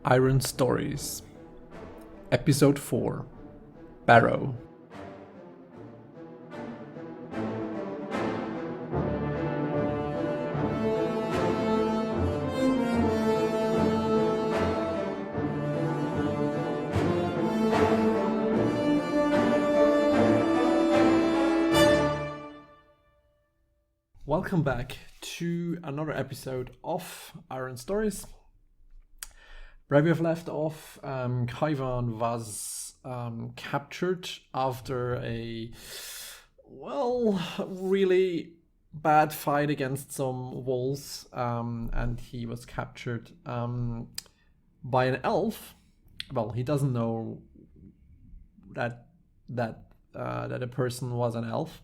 Iron Stories, Episode 4, Barrow. Welcome back to another episode of Iron Stories. Where we have left off, Kaivan was captured after a, really bad fight against some wolves, and he was captured by an elf. Well, he doesn't know that a person was an elf,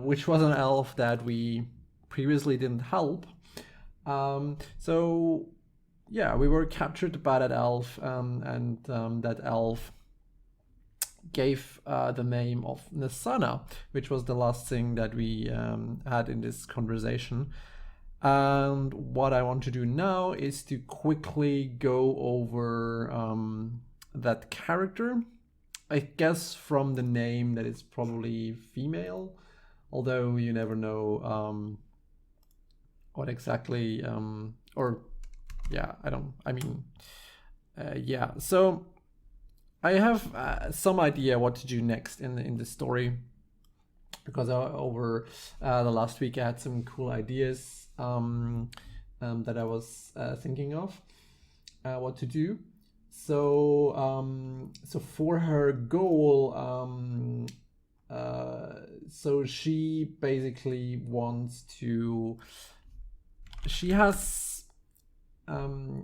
which was an elf that we previously didn't help. Yeah, we were captured by that elf, and that elf gave the name of Nasana, which was the last thing that we had in this conversation. And what I want to do now is to quickly go over that character. I guess from the name that it's probably female, although you never know what exactly, so I have some idea what to do next in the story, because over the last week I had some cool ideas that I was thinking of what to do. So for her goal, so she basically wants to.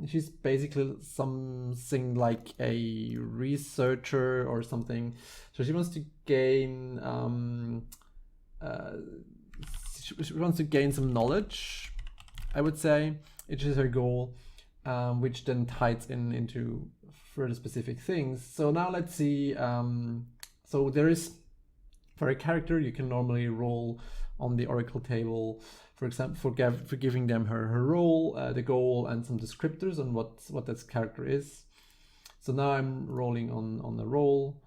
She's basically something like a researcher or something. So she wants to gain she wants to gain some knowledge, I would say, which is her goal, which then ties into further specific things. So now let's see. So there is, for a character, you can normally roll on the Oracle table, for example, for giving them her role, the goal, and some descriptors on what that character is. So now I'm rolling on the role.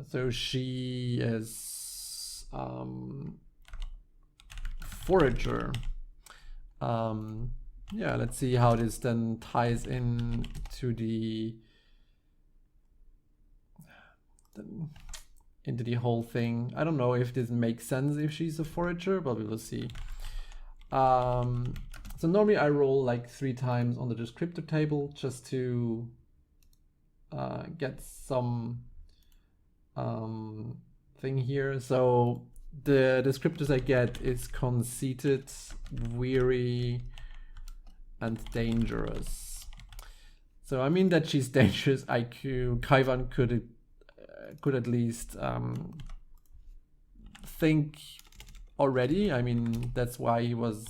So she is forager. Yeah, let's see how this then ties in to into the whole thing. I don't know if this makes sense if she's a forager, but we will see. So normally I roll like 3 times on the descriptor table just to get some thing here. So the descriptors I get is conceited, weary, and dangerous. So I mean that she's dangerous. Kaivan could at least think already. I mean, that's why he was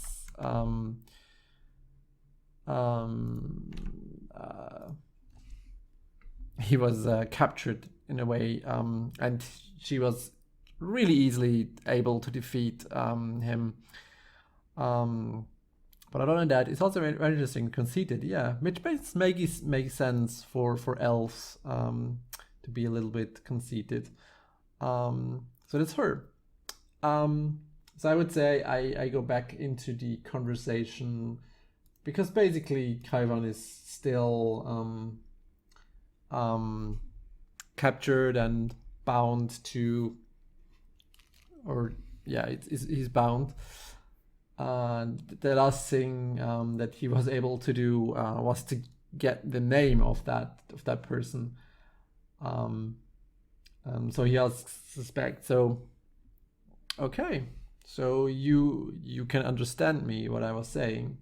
captured in a way, and she was really easily able to defeat him. But other than that, it's also very, very interesting. Conceited, yeah, which makes sense for elves. To be a little bit conceited. So that's her. So I would say I go back into the conversation, because basically Kaivan is still captured and bound to, he's bound. And the last thing that he was able to do was to get the name of that person. So he has suspect. So okay, so you can understand me what I was saying.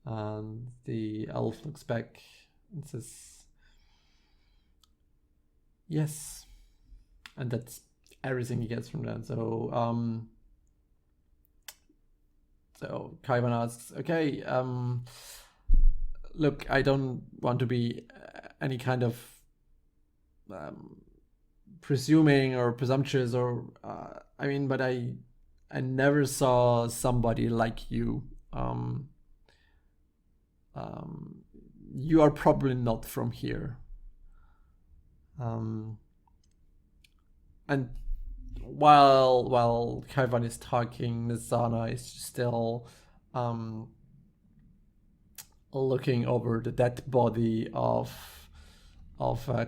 And the elf looks back and says, yes, and that's everything he gets from that. So so Kaivan asks, okay, look, I don't want to be any kind of presuming or presumptuous, or but I never saw somebody like you. you are probably not from here. And while Kaivan is talking, Nizana is still looking over the dead body of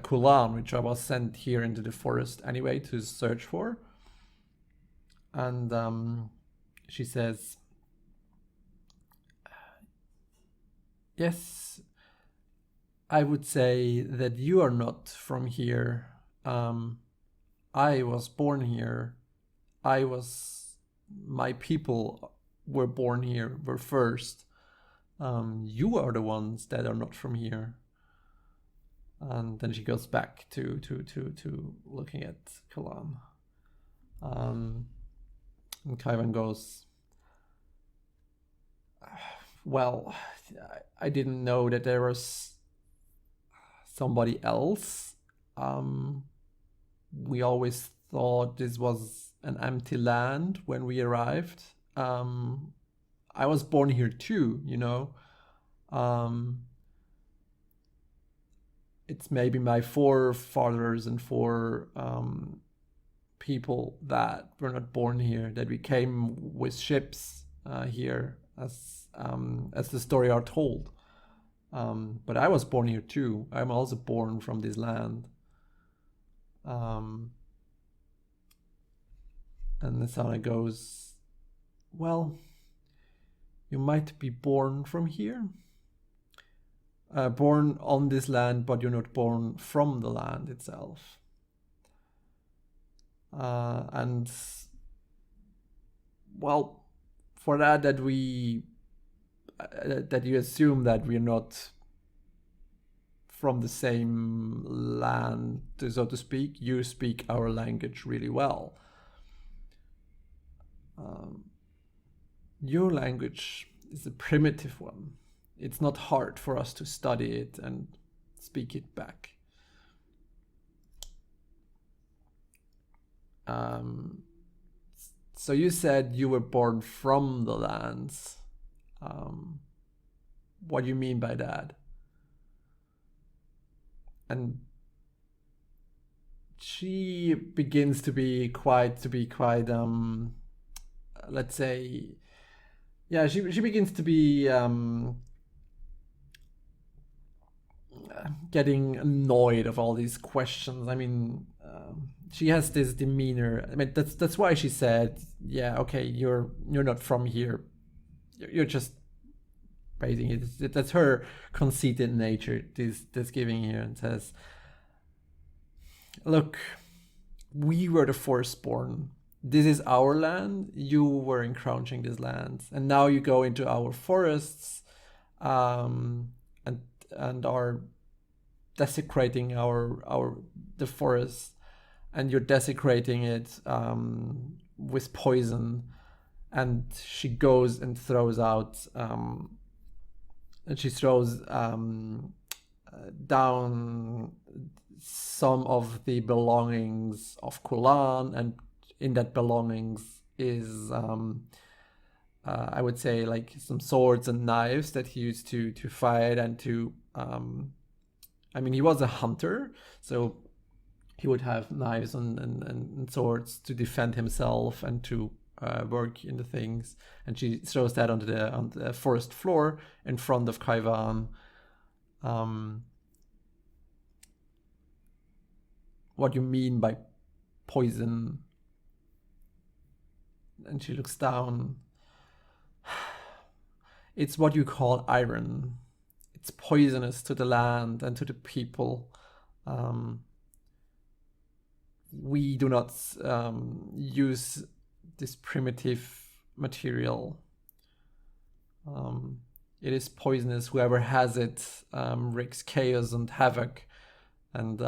Kulan, which I was sent here into the forest anyway to search for. And she says, yes, I would say that you are not from here. I was born here. My people were born here, were first. You are the ones that are not from here. And then she goes back to looking at Kalam. And Kaivan goes, well, I didn't know that there was somebody else. We always thought this was an empty land when we arrived. I was born here too, you know. It's maybe my forefathers and people that were not born here, that we came with ships here, as the story are told. But I was born here too. I'm also born from this land. And Nisana goes, well, you might be born from here. Born on this land, but you're not born from the land itself. And well, for that you assume that we're not from the same land, so to speak. You speak our language really well. Your language is a primitive one. It's not hard for us to study it and speak it back. So you said you were born from the lands. What do you mean by that? And she begins to be quite let's say, yeah, she begins to be getting annoyed of all these questions. I mean, she has this demeanor. I mean, that's why she said, yeah, okay, you're not from here. You're just praising it. That's her conceited nature, this giving here, and says, look, we were the firstborn. This is our land. You were encroaching this land, and now you go into our forests, and are desecrating the forest, and you're desecrating it with poison. And she goes and throws out, and she throws down some of the belongings of Kulan, and in that belongings is I would say like some swords and knives that he used to fight and to I mean, he was a hunter, so he would have knives and swords to defend himself and to work in the things. And she throws that on the forest floor in front of Kaivan. What do you mean by poison? And she looks down. It's what you call iron. It's poisonous to the land and to the people. We do not use this primitive material. It is poisonous. Whoever has it wreaks chaos and havoc, and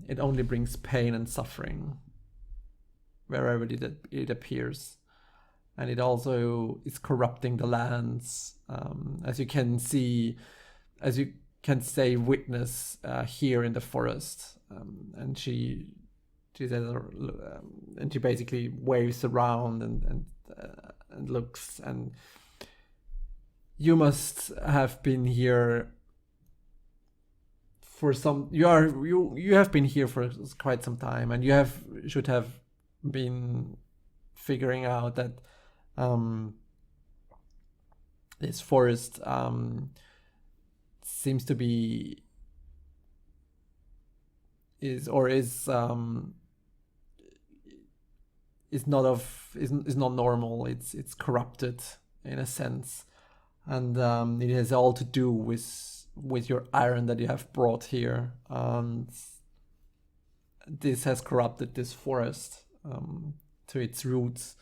it only brings pain and suffering wherever it appears. And it also is corrupting the lands, as you can say, witness here in the forest. And she says, and she basically waves around and looks, and you must have been here for some. You have been here for quite some time, and you should have been figuring out that this forest seems to be is not normal. It's corrupted in a sense, and it has all to do with your iron that you have brought here, and this has corrupted this forest to its roots.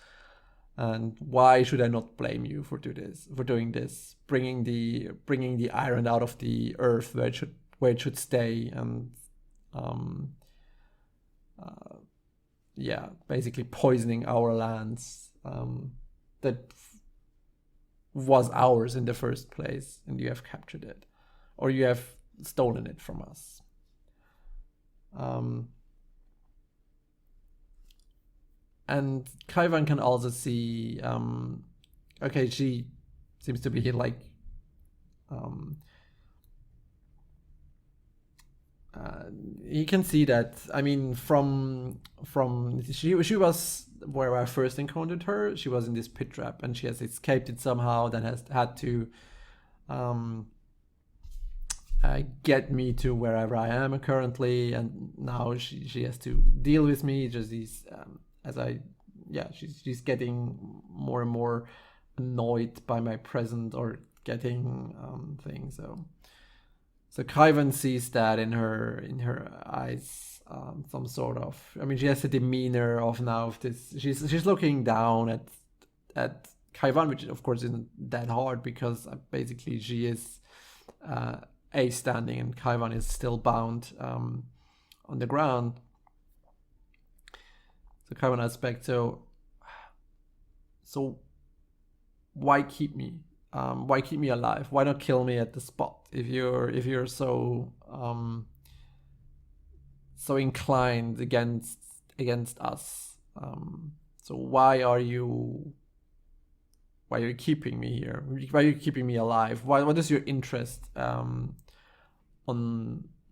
And why should I not blame you for doing this, bringing the iron out of the earth where it should stay, and basically poisoning our lands that was ours in the first place, and you have captured it, or you have stolen it from us. And Kaivan can also see, okay, she seems to be like, he can see that. I mean, from she was where I first encountered her. She was in this pit trap, and she has escaped it somehow. Then has had to get me to wherever I am currently, and now she has to deal with me. Just these she's getting more and more annoyed by my presence or getting things. So Kaivan sees that in her eyes, some sort of. I mean, she has a demeanor of this. She's looking down at Kaivan, which of course isn't that hard because basically she is A standing and Kaivan is still bound on the ground. So Kaivan aspect. So why keep me? Why keep me alive? Why not kill me at the spot if you're so so inclined against us? So why are you keeping me here? Why are you keeping me alive? What is your interest on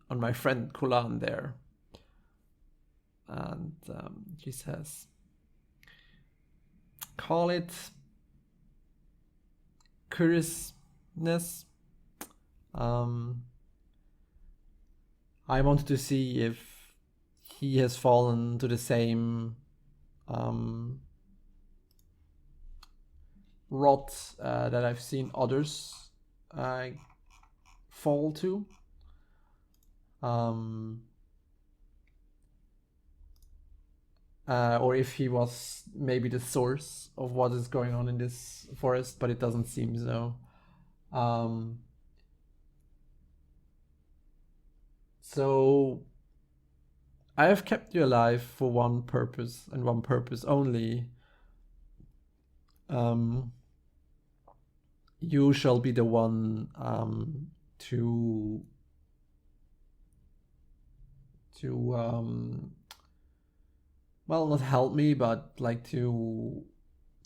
my friend Kulan there? And she says, call it curiousness. I wanted to see if he has fallen to the same rot that I've seen others fall to. Or if he was maybe the source of what is going on in this forest, but it doesn't seem so. So I have kept you alive for one purpose and one purpose only. You shall be the one to well, not help me, but like to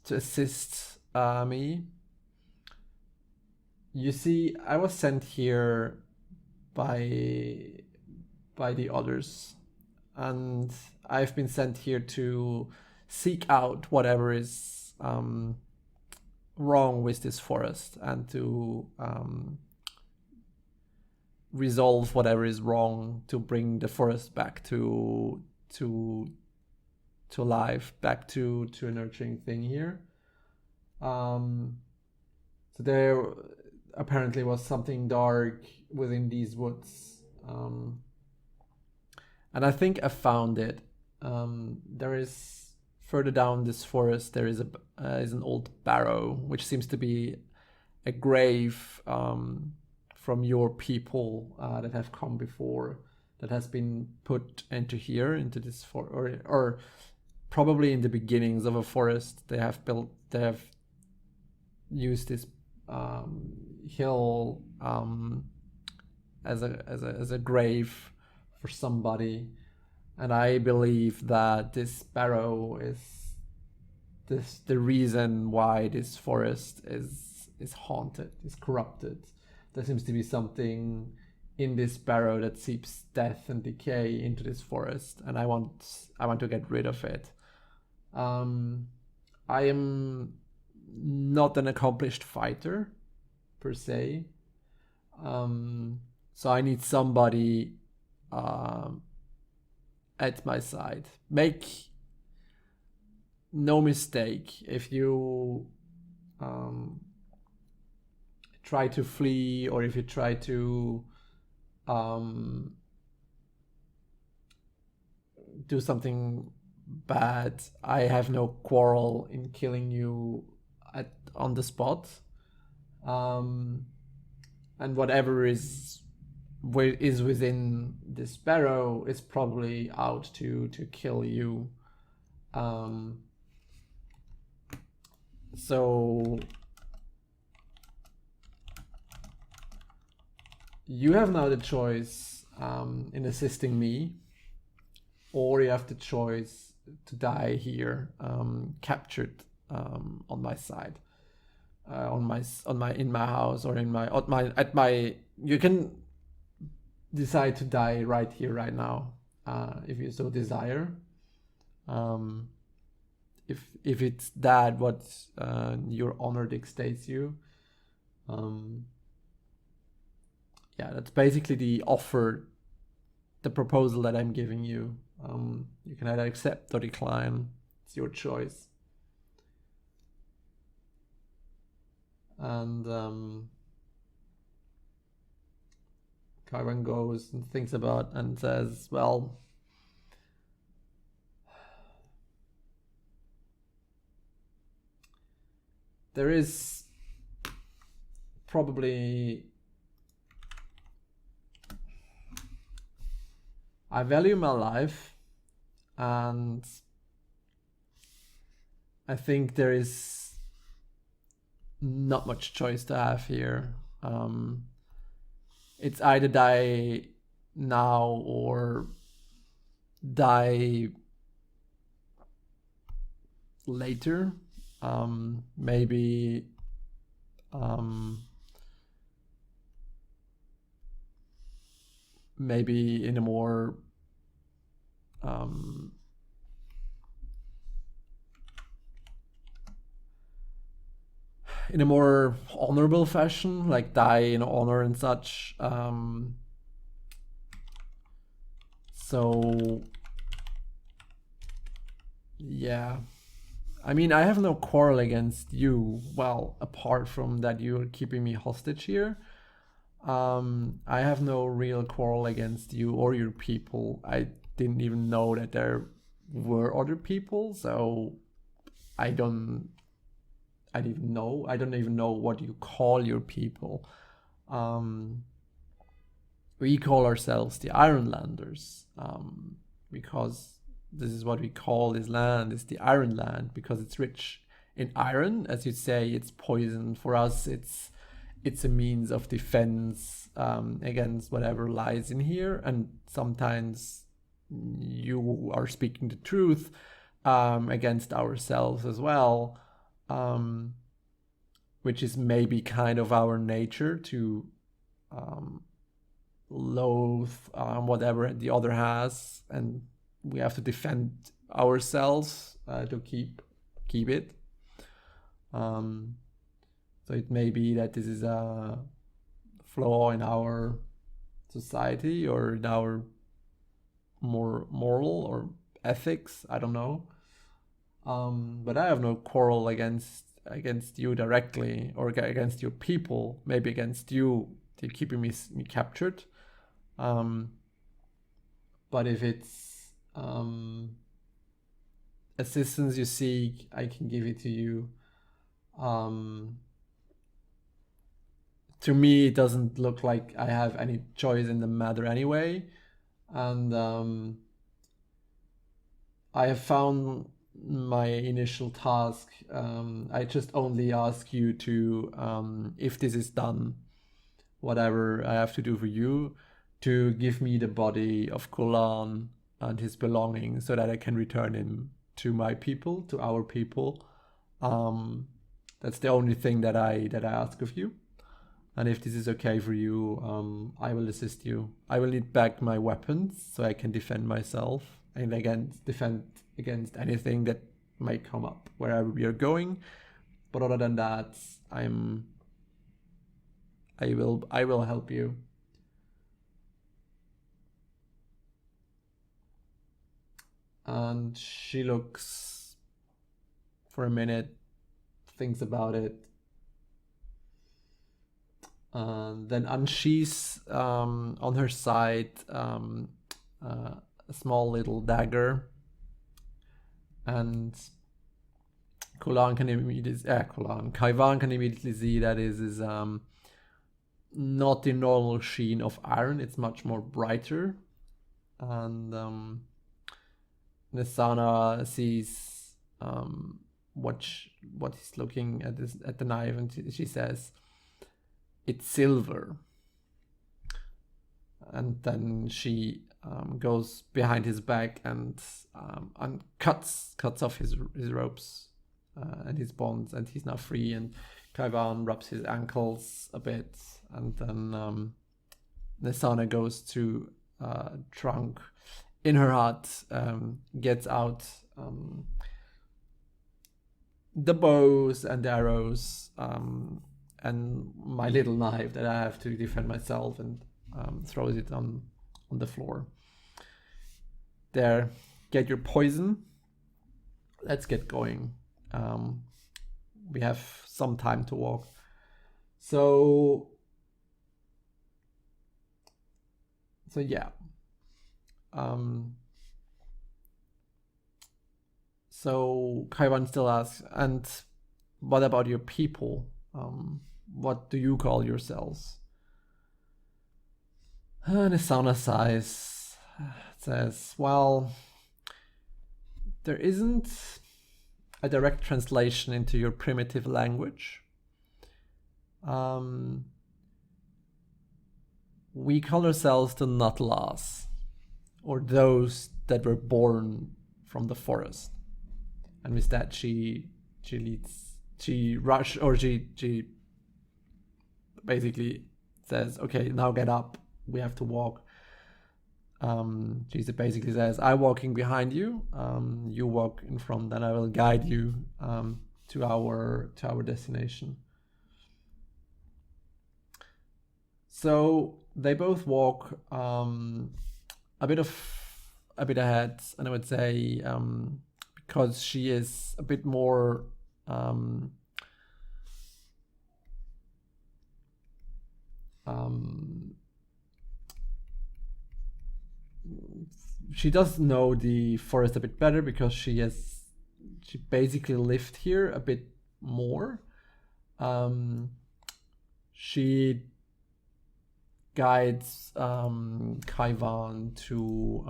assist me. You see, I was sent here by the others, and I've been sent here to seek out whatever is wrong with this forest and to resolve whatever is wrong, to bring the forest back to life, back to a nurturing thing here. So there apparently was something dark within these woods, and I think I found it. There is further down this forest. There is an old barrow, which seems to be a grave from your people that have come before, that has been put into this or probably in the beginnings of a forest. They have used this hill as a grave for somebody, and I believe that this barrow is the reason why this forest is is haunted, is corrupted. There seems to be something in this barrow that seeps death and decay into this forest, and I want to get rid of it. I am not an accomplished fighter per se, so I need somebody at my side. Make no mistake, if you try to flee, or if you try to do something bad, I have no quarrel in killing you on the spot. And whatever is within this barrow is probably out to kill you. So you have now the choice in assisting me, or you have the choice to die here, captured on my side, in my house, or at my. You can decide to die right here, right now, if you so desire. If it's that what your honor dictates you. Yeah, that's basically the offer, the proposal that I'm giving you. You can either accept or decline. It's your choice. And Kaivan goes and thinks about and says, well, there is probably... I value my life, and I think there is not much choice to have here. It's either die now or die later. Maybe in a more honorable fashion, like die in honor and such. So yeah, I mean, I have no quarrel against you, well, apart from that you're keeping me hostage here. I have no real quarrel against you or your people. I didn't even know that there were other people, so I don't even know what you call your people. We call ourselves the Ironlanders, because this is what we call this land, is the Iron Land, because it's rich in iron. As you say, it's poison. For us, it's a means of defense against whatever lies in here. And sometimes you are speaking the truth against ourselves as well, which is maybe kind of our nature to loathe whatever the other has, and we have to defend ourselves to keep it. So it may be that this is a flaw in our society or in our more moral or ethics. I don't know. But I have no quarrel against you directly, or against your people. Maybe against you, to keeping me captured. But if it's assistance you seek, I can give it to you. To me, it doesn't look like I have any choice in the matter anyway. And I have found my initial task. I just only ask you to, if this is done, whatever I have to do for you, to give me the body of Kulan and his belongings so that I can return him to my people, to our people. The That's the only thing that I ask of you. And if this is okay for you, I will assist you. I will need back my weapons so I can defend myself and defend against anything that might come up wherever we are going. But other than that, I will help you. And she looks for a minute, thinks about it, and then unsheaths on her side a small little dagger, and Kaivan can immediately see that is not the normal sheen of iron. It's much more brighter, and Nisana sees what he's looking at the knife, and she says, "It's silver." And then she goes behind his back and cuts off his ropes and his bonds, and he's now free. And Kaivan rubs his ankles a bit, and then Nisana goes to trunk in her hut, gets out the bows and the arrows, and my little knife that I have to defend myself, and throws it on the floor. There, get your poison. Let's get going. We have some time to walk. So yeah. So Kaivan still asks, and what about your people? What do you call yourselves? Nisana sighs, says, well, there isn't a direct translation into your primitive language. We call ourselves the Nutlas, or those that were born from the forest. And with that, she basically says, okay, now get up, we have to walk. She basically says, I'm walking behind you, you walk in front, and I will guide you to our destination. So they both walk a bit ahead, and I would say because she is a bit more she does know the forest a bit better because she basically lived here a bit more. She guides Kaivan to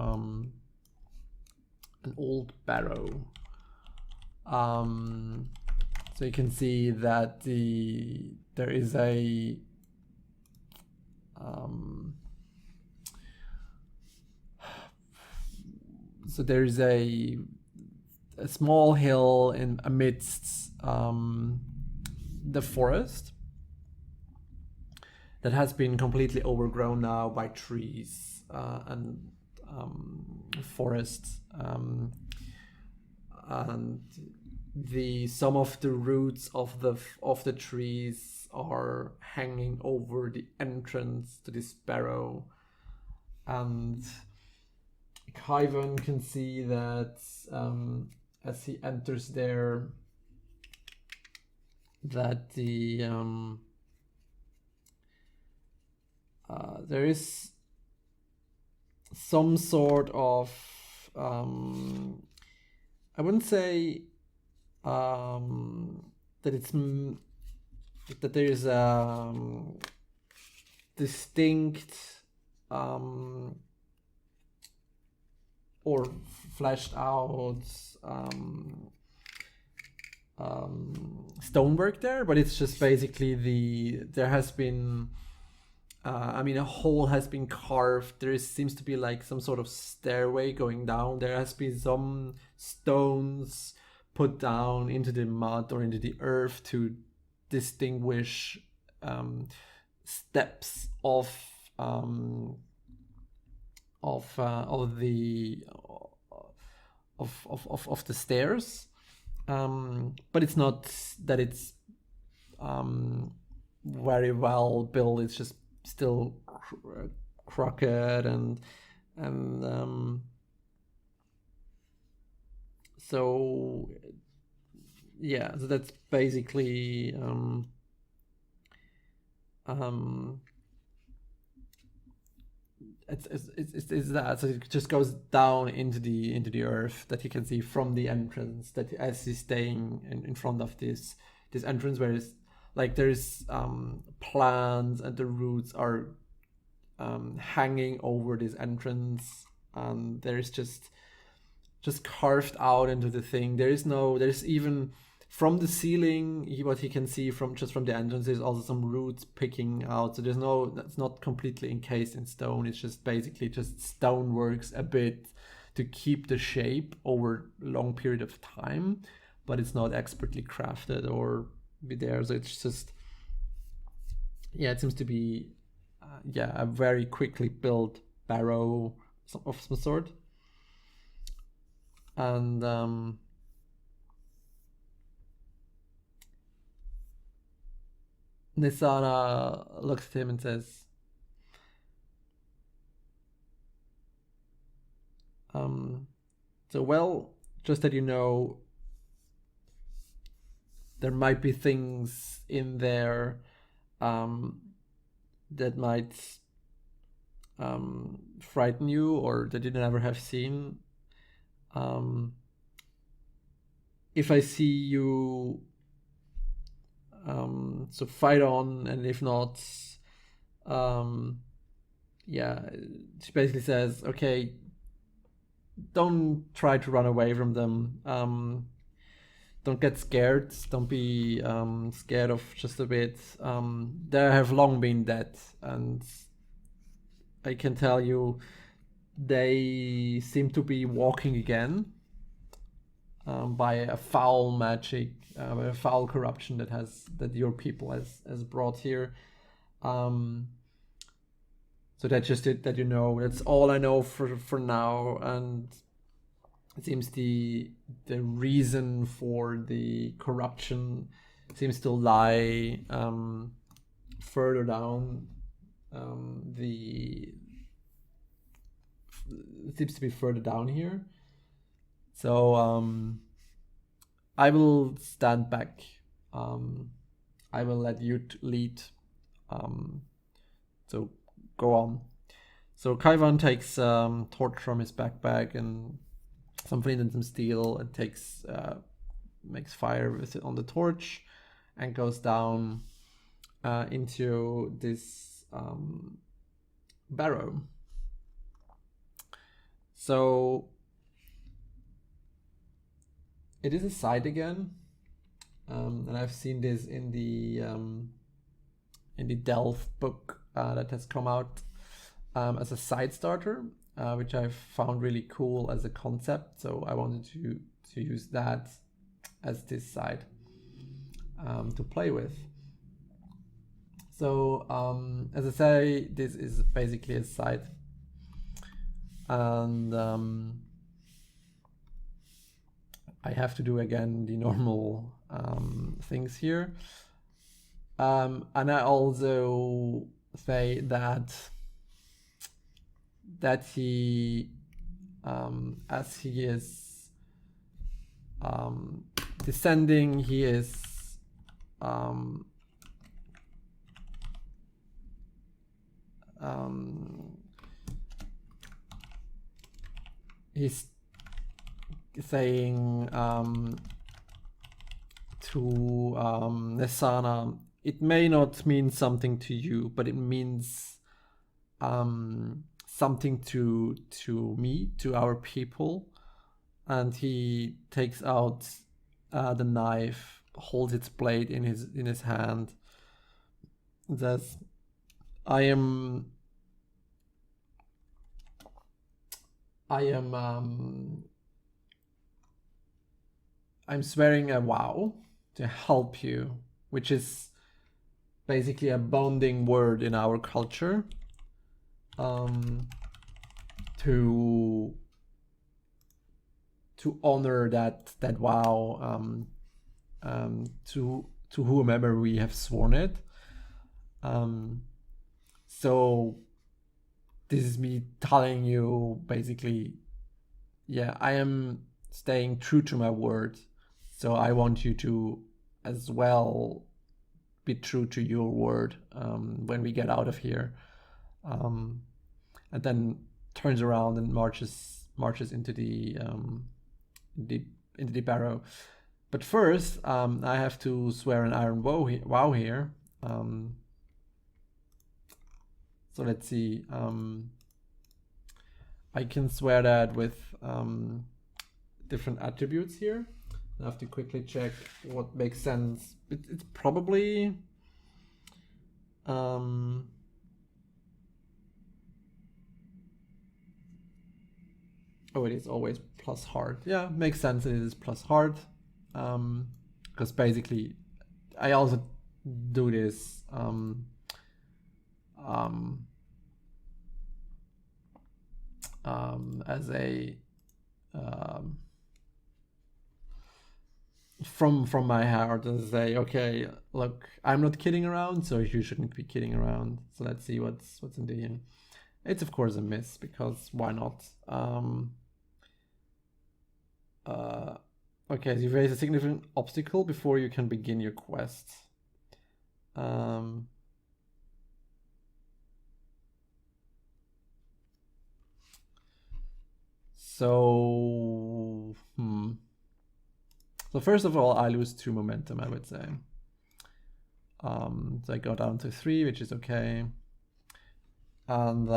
an old barrow. So you can see that there is a small hill in amidst the forest that has been completely overgrown now by trees and forests, and some of the roots of the trees are hanging over the entrance to this barrow, and Kaivan can see that as he enters there, that there is some sort of I wouldn't say that there is a distinct or fleshed out stonework there, but it's just basically there has been a hole has been carved. There seems to be like some sort of stairway going down. There has been some stones put down into the mud or into the earth to distinguish steps of the of the stairs, but it's not that it's very well built. It's just still crooked and so yeah, so that's basically it's that. So it just goes down into the earth that you can see from the entrance, that as he's staying in front of this entrance, where it's like there's plants and the roots are hanging over this entrance, and there's just carved out into the thing. There's even from the ceiling, what he can see from the entrance, there's also some roots picking out. So that's not completely encased in stone. It's just basically just stoneworks a bit to keep the shape over a long period of time, but it's not expertly crafted or be there. So it's just, yeah, it seems to be a very quickly built barrow of some sort. And Nisana looks at him and says, so well, just that you know, there might be things in there that might frighten you, or that you never have seen. If I see you, so fight on, and if not, she basically says, okay, don't try to run away from them. Don't get scared. Don't be scared of just a bit. They have long been dead, and I can tell you, they seem to be walking again by a foul magic, a foul corruption that your people has brought here. So that's just it, that you know. That's all I know for now, and it seems the reason for the corruption seems to lie further down. It seems to be further down here. So I will stand back. I will let you lead. So go on. So Kaivan takes torch from his backpack and some flint and some steel, and makes fire with it on the torch, and goes down into this barrow. So it is a site again, and I've seen this in the Delph book that has come out as a side starter, which I've found really cool as a concept. So I wanted to use that as this side to play with. So as I say, this is basically a site, and I have to do again the normal things here, and I also say that he as he is descending, he is he's saying to Nesana, it may not mean something to you, but it means something to me, to our people. And he takes out the knife, holds its blade in his hand, and says, I'm swearing a vow to help you which is basically a bonding word in our culture, to honor that vow, to whomever we have sworn it. So this is me telling you basically, yeah, I am staying true to my word. So I want you to as well be true to your word when we get out of here. And then turns around and marches into the Barrow. But first, I have to swear an iron vow here. So let's see. I can swear that with different attributes here. I have to quickly check what makes sense. It's probably oh, it is always plus hard. Yeah, makes sense. It is plus hard. Because basically, I also do this as a from my heart, and say, okay, look, I'm not kidding around, so you shouldn't be kidding around. So let's see what's in the end. It's of course a miss, because why not? Okay, so you face a significant obstacle before you can begin your quest. So first of all, I lose 2 momentum, I would say. So I go down to 3, which is okay. And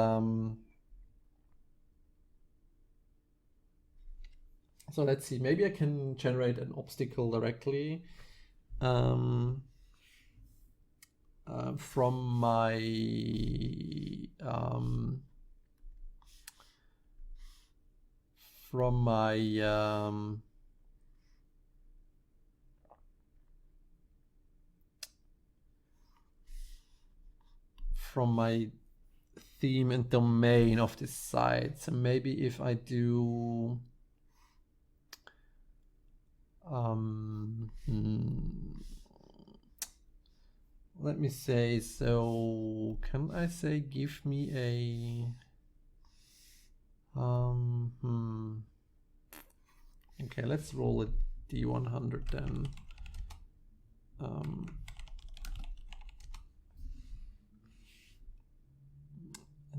so let's see, maybe I can generate an obstacle directly from my theme and domain of this site. So maybe if I do let me say, so can I say give me a okay, let's roll a D100 then.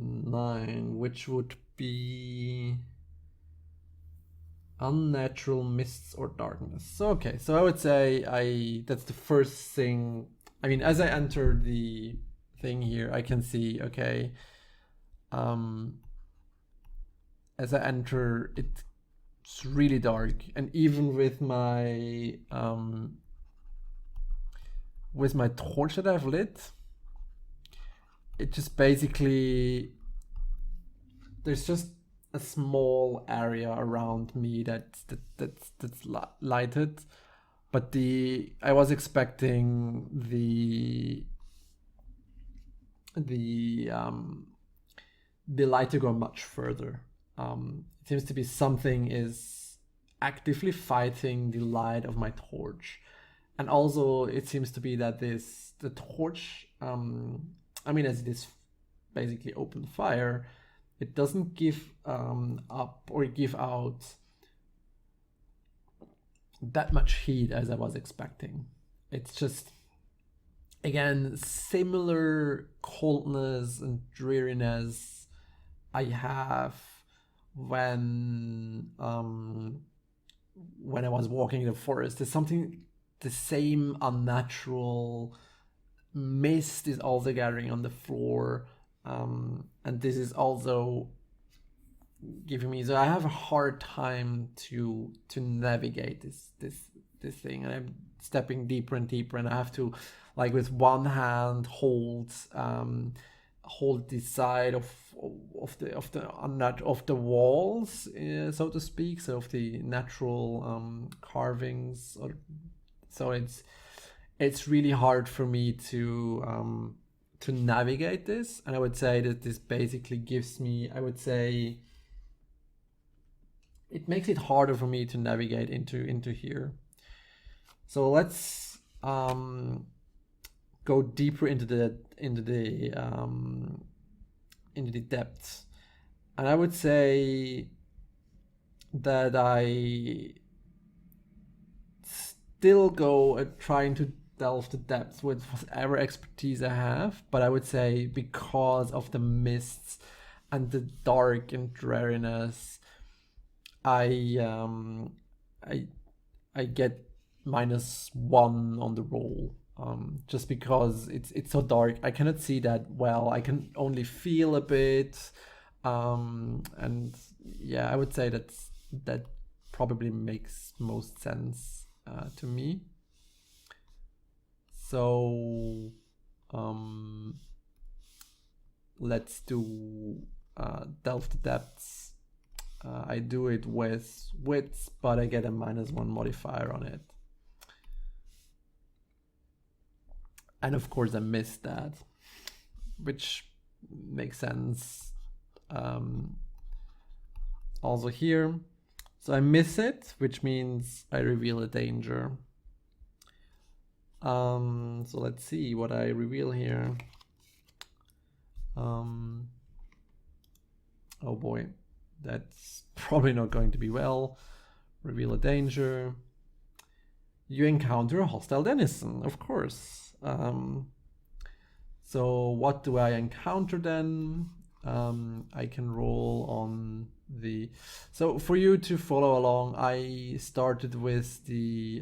9, which would be unnatural mists or darkness. So okay, so I would say that's the first thing. I mean, as I enter the thing here, I can see, okay, as I enter, it's really dark, and even with my torch that I've lit, it just basically, there's just a small area around me that's lighted, but I was expecting the light to go much further. It seems to be something is actively fighting the light of my torch, and also it seems to be that the torch, I mean, as it is basically open fire, it doesn't give up or give out that much heat as I was expecting. It's just, again, similar coldness and dreariness I have when I was walking in the forest. There's something, the same unnatural mist is also gathering on the floor, and this is also giving me, so I have a hard time to navigate this thing, and I'm stepping deeper and deeper, and I have to, like, with one hand hold the side of the walls, so to speak, so of the natural carvings, or so it's really hard for me to navigate this, and I would say that this basically gives me, I would say, it makes it harder for me to navigate into here. So let's go deeper into the depths, and I would say that I still go at trying to delve the depths with whatever expertise I have, but I would say because of the mists and the dark and dreariness, I get -1 on the roll, just because it's so dark. I cannot see that well. I can only feel a bit, and yeah, I would say that probably makes most sense to me. So let's do delve the depths. I do it with wits, but I get a -1 modifier on it. And of course I missed that, which makes sense also here. So I miss it, which means I reveal a danger. So let's see what I reveal here. Oh boy, that's probably not going to be well. Reveal a danger. You encounter a hostile denizen, of course. So what do I encounter then? I can roll on the... So for you to follow along, I started with the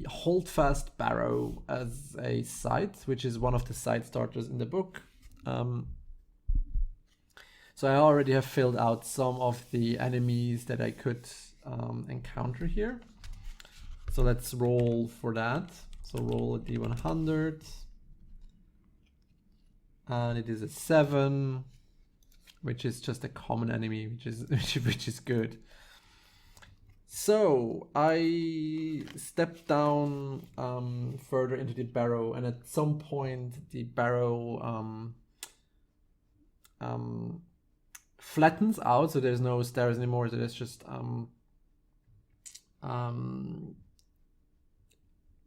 Holdfast Barrow as a site, which is one of the site starters in the book. So I already have filled out some of the enemies that I could encounter here. So let's roll for that. So roll a d100. And it is a 7, which is just a common enemy, which is good. So I stepped down further into the barrow, and at some point the barrow flattens out, so there's no stairs anymore. So there's just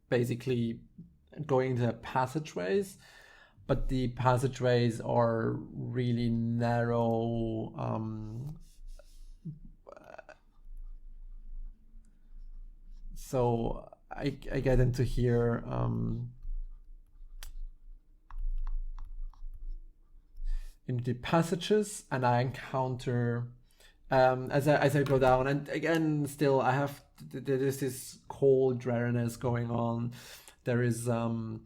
basically going into passageways, but the passageways are really narrow. So I get into here. Into the passages, and I encounter as I go down, and again, still I have there's this cold dreariness going on. There is the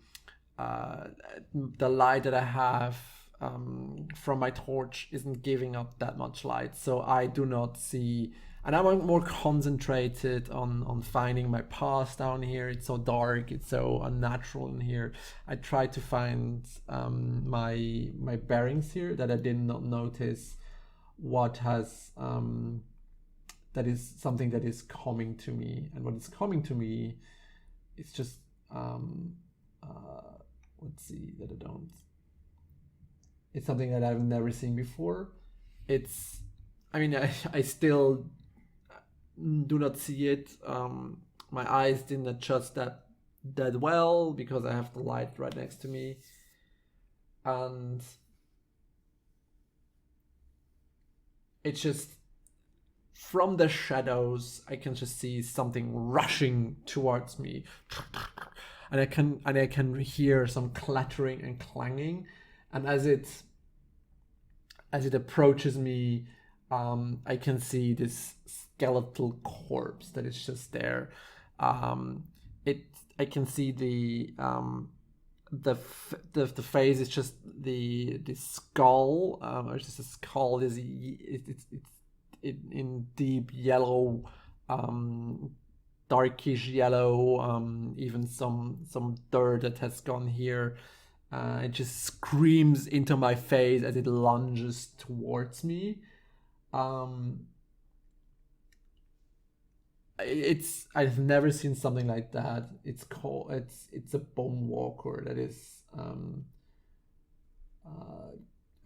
light that I have from my torch isn't giving up that much light, so I do not see, and I'm more concentrated on finding my path down here. It's so dark, it's so unnatural in here. I try to find my bearings here that I did not notice what has that is something that is coming to me, and what is coming to me is just let's see that I don't. It's something that I've never seen before. It's, I mean, I still do not see it. My eyes didn't adjust that well because I have the light right next to me, and it's just from the shadows I can just see something rushing towards me, and I can hear some clattering and clanging, and as it approaches me, I can see this skeletal corpse that is just there. I can see the face is just the skull, or just a skull is it's in deep yellow, darkish yellow, even some dirt that has gone here. It just screams into my face as it lunges towards me. I've never seen something like that. It's a bone walker that is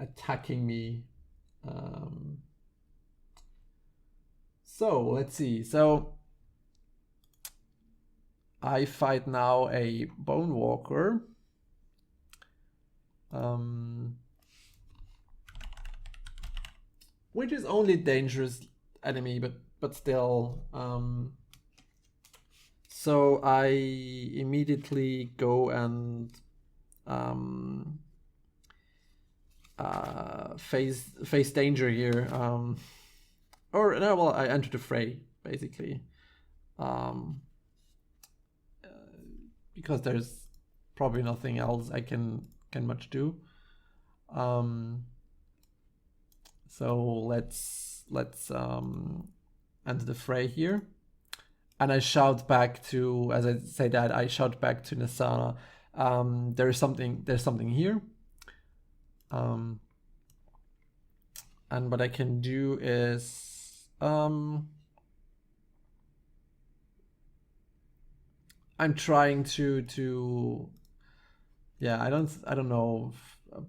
attacking me. So let's see. So I fight now a bone walker. Which is only dangerous enemy, but still. So I immediately go and face danger here. Or no, well, I enter the fray basically, because there's probably nothing else I can much do. So let's enter the fray here, and I shout back to, as I say that, I shout back to Nasana. There's something here. And what I can do is I'm trying to yeah, I don't know,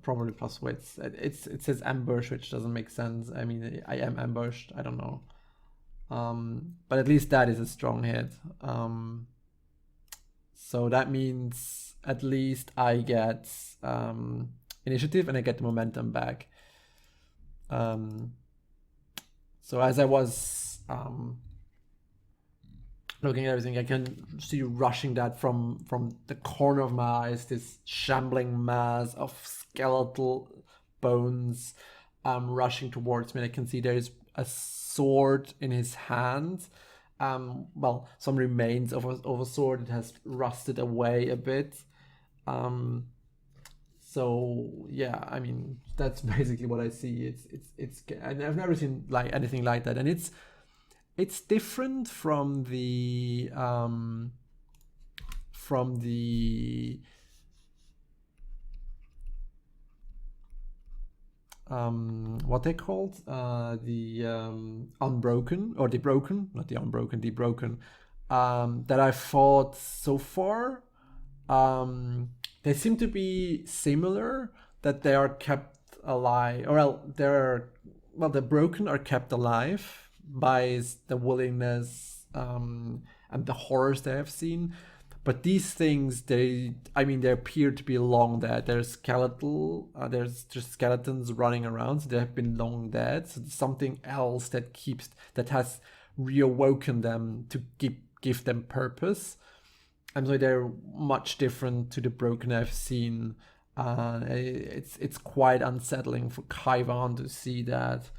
probably persuade. It says ambush, which doesn't make sense. I mean, I am ambushed. I don't know. But at least that is a strong hit. So that means at least I get initiative and I get the momentum back. So as I was looking at everything, I can see rushing that from the corner of my eyes, this shambling mass of skeletal bones rushing towards me. And I can see there is a sword in his hand. Well, some remains of a sword that has rusted away a bit. So yeah, I mean, that's basically what I see. It's and I've never seen like anything like that, and it's different from the what they called the unbroken, or the broken, not the unbroken, the broken, that I fought so far. They seem to be similar, that they are kept alive, or the broken are kept alive by the willingness and the horrors they have seen. But these things, they appear to be long dead. There's skeletal, there's just skeletons running around, so they have been long dead. So there's something else that has reawoken them to give them purpose. And so they're much different to the broken I've seen. It's quite unsettling for Kaivan to see that.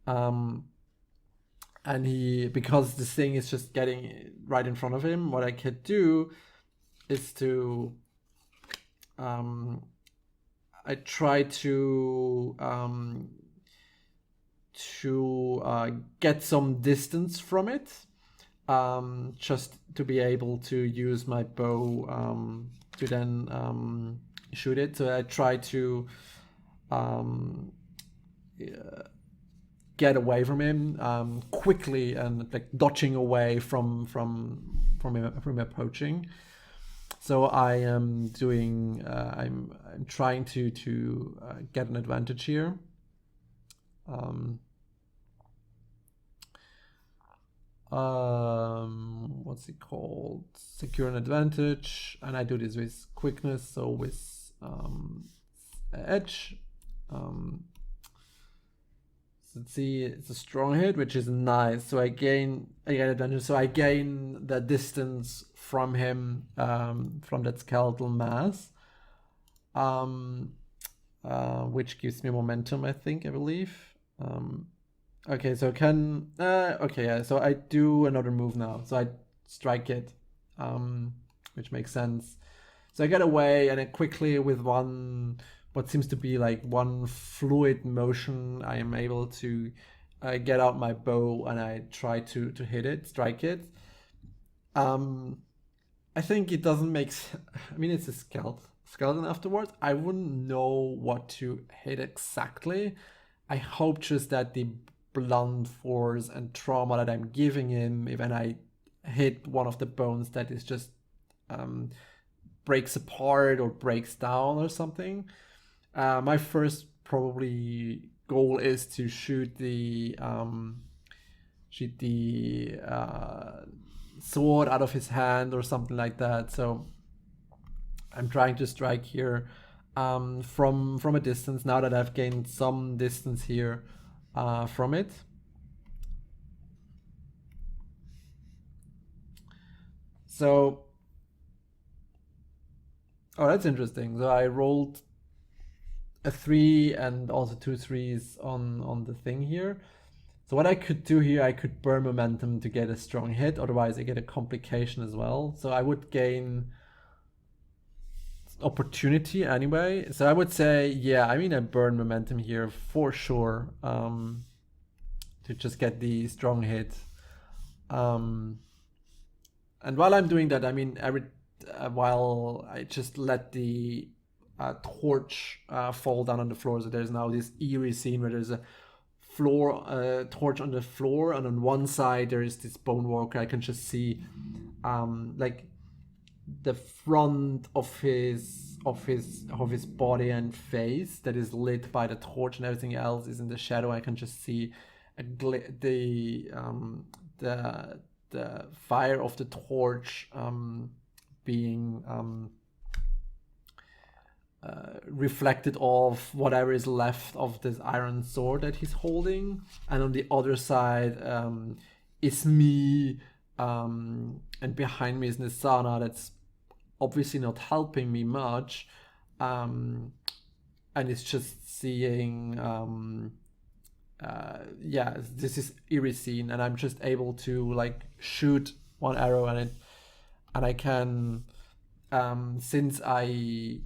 And because this thing is just getting right in front of him, what I could do is to I try to get some distance from it, just to be able to use my bow to then shoot it. So I try to get away from him quickly, and like dodging away from him approaching. So I am doing. I'm trying to get an advantage here. What's it called? Secure an advantage, and I do this with quickness. So with edge. So let's see, it's a strong hit, which is nice. So I get advantage. So I gain the distance from him, from that skeletal mass, which gives me momentum, I believe. Okay, so so I do another move now. So I strike it, which makes sense. So I get away, and then quickly with what seems to be like one fluid motion, I am able to get out my bow, and I try to strike it. I think it doesn't make I mean, it's a skeleton afterwards. I wouldn't know what to hit exactly. I hope just that the blunt force and trauma that I'm giving him, even I hit one of the bones that is just breaks apart or breaks down or something. My first probably goal is to shoot the sword out of his hand or something like that. So I'm trying to strike here from a distance, now that I've gained some distance here from it. So, oh, that's interesting. So I rolled a 3 and also 2 3s on the thing here. So what I could do here, I could burn momentum to get a strong hit, otherwise I get a complication as well. So I would gain opportunity anyway. So I would say, yeah, I mean, I burn momentum here for sure, to just get the strong hit. And while I'm doing that, I mean, while I just let the torch fall down on the floor, so there's now this eerie scene where there's a torch on the floor, and on one side there is this bone walker. I can just see like the front of his body and face that is lit by the torch, and everything else is in the shadow. I can just see the fire of the torch being reflected off whatever is left of this iron sword that he's holding, and on the other side is me, and behind me is Nisana, that's obviously not helping me much, and it's just seeing yeah, this is eerie scene, and I'm just able to like shoot one arrow, and I can since I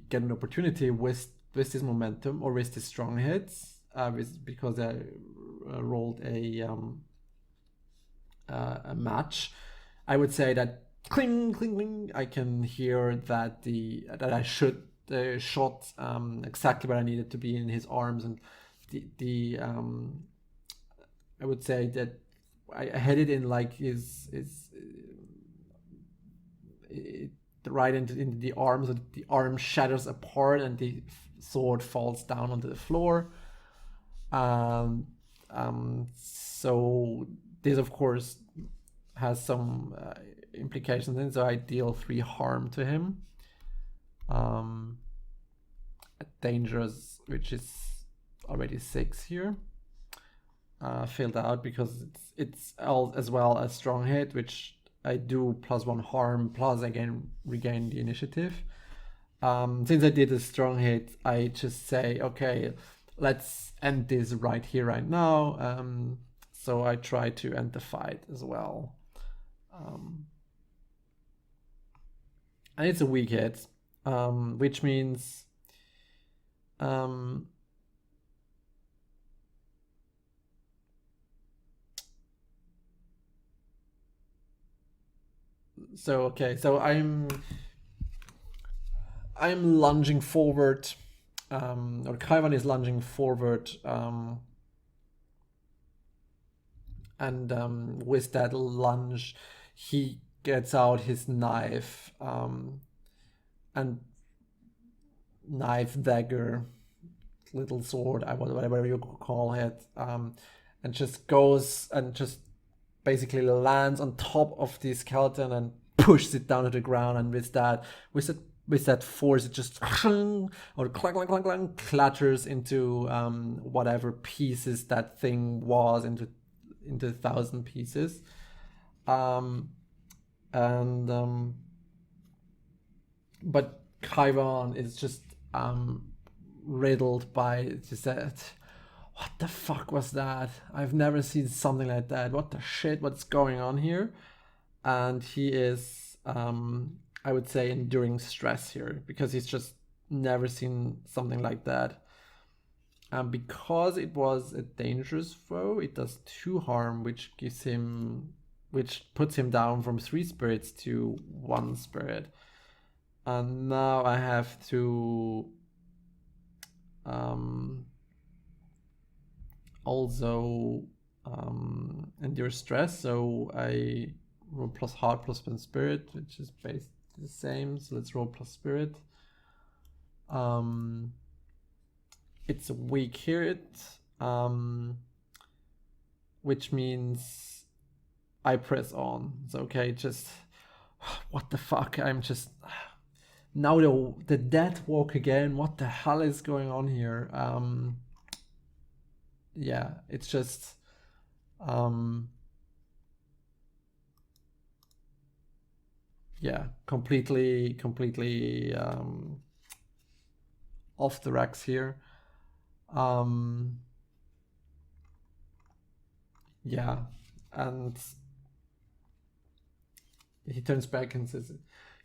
get an opportunity with this momentum or with the strong hits, because I rolled a match, I would say that cling cling cling, I can hear that I should shot exactly where I needed to be in his arms, and the I would say that I had it in like his right into the arm, so the arm shatters apart and the sword falls down onto the floor. So this of course has some implications in, so I deal 3 harm to him. Dangerous, which is already 6 here, filled out because it's as well as strong hit, which I do +1 harm, plus again regain the initiative. Since I did a strong hit, I just say, okay, let's end this right here, right now. So I try to end the fight as well. And it's a weak hit, which means so okay, so I'm lunging forward, or Kaivan is lunging forward, and with that lunge, he gets out his knife, and knife, dagger, little sword, whatever you call it, and just goes and just basically lands on top of the skeleton and pushes it down to the ground, and with that force, it just or clang clang clang clang clatters into whatever pieces that thing was, into 1,000 pieces, and but Kaivan is just riddled by just that. What the fuck was that? I've never seen something like that. What the shit? What's going on here? And he is, I would say, enduring stress here, because he's just never seen something like that. Because it was a dangerous foe, it does 2 harm, which puts him down from 3 spirits to 1 spirit. And now I have to also endure stress. So I roll plus heart plus spin spirit, which is based the same. So let's roll plus spirit. It's a weak hit, which means I press on. So okay, just what the fuck? I'm just now the death walk again. What the hell is going on here? Yeah, it's just yeah, completely off the racks here. Yeah, and he turns back and says,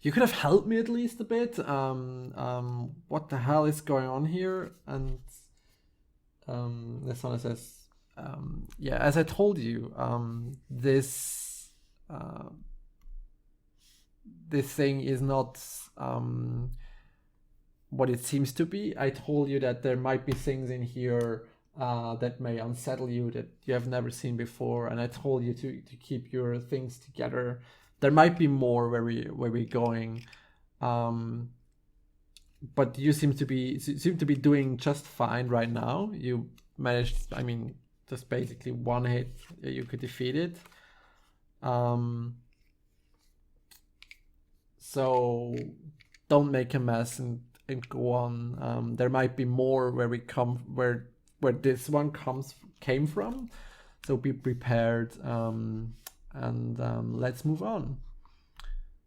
"You could have helped me at least a bit. What the hell is going on here?" And Nesana says, "Yeah, as I told you, this thing is not what it seems to be. I told you that there might be things in here that may unsettle you, that you have never seen before, and I told you to keep your things together. There might be more where we're going, but you seem to be doing just fine right now. You managed, I mean, just basically one hit, you could defeat it. So don't make a mess and go on. There might be more where this one came from. So be prepared, and let's move on."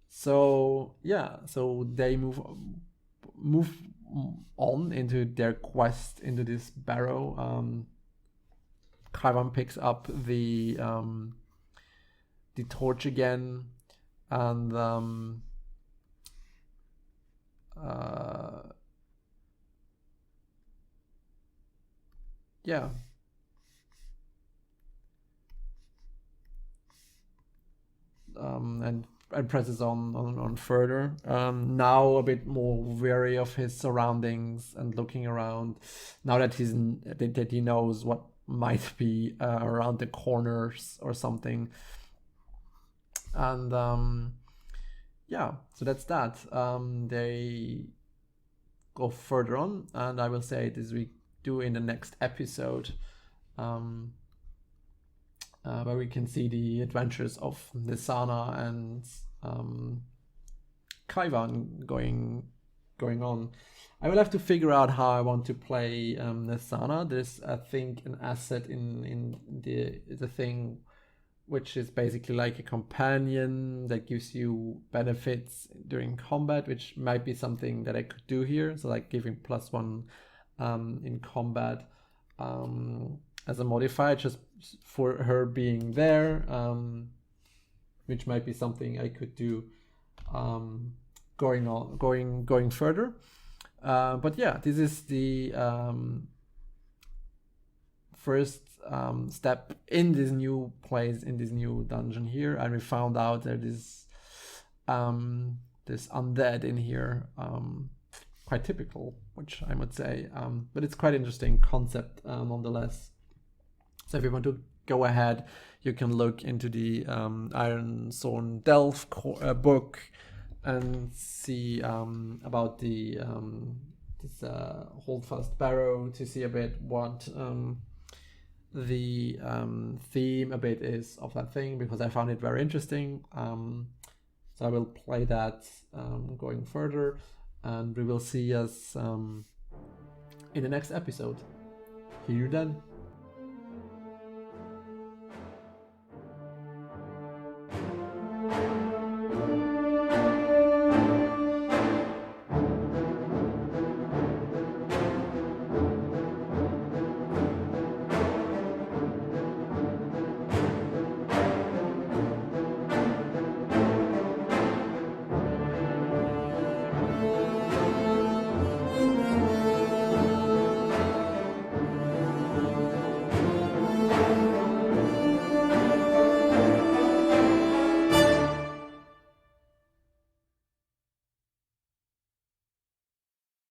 So yeah, so they move on into their quest into this Barrow. Kaivan picks up the torch again, and yeah. And presses on further. Now a bit more wary of his surroundings and looking around. Now that he knows what might be around the corners or something. And yeah, so that's that. They go further on, and I will say it as we do in the next episode. Where we can see the adventures of Nisana and Kaivan going on. I will have to figure out how I want to play Nisana. There's, I think, an asset in the thing which is basically like a companion that gives you benefits during combat, which might be something that I could do here. So like giving +1 in combat as a modifier, just for her being there, which might be something I could do going further. But yeah, this is the first step in this new place, in this new dungeon here, and we found out that this undead in here, quite typical, which I would say, but it's quite interesting concept nonetheless. So if you want to go ahead, you can look into the Ironsworn Delph book and see about the this Holdfast Barrow, to see a bit what the theme a bit is of that thing, because I found it very interesting. So I will play that going further, and we will see us in the next episode. See you then.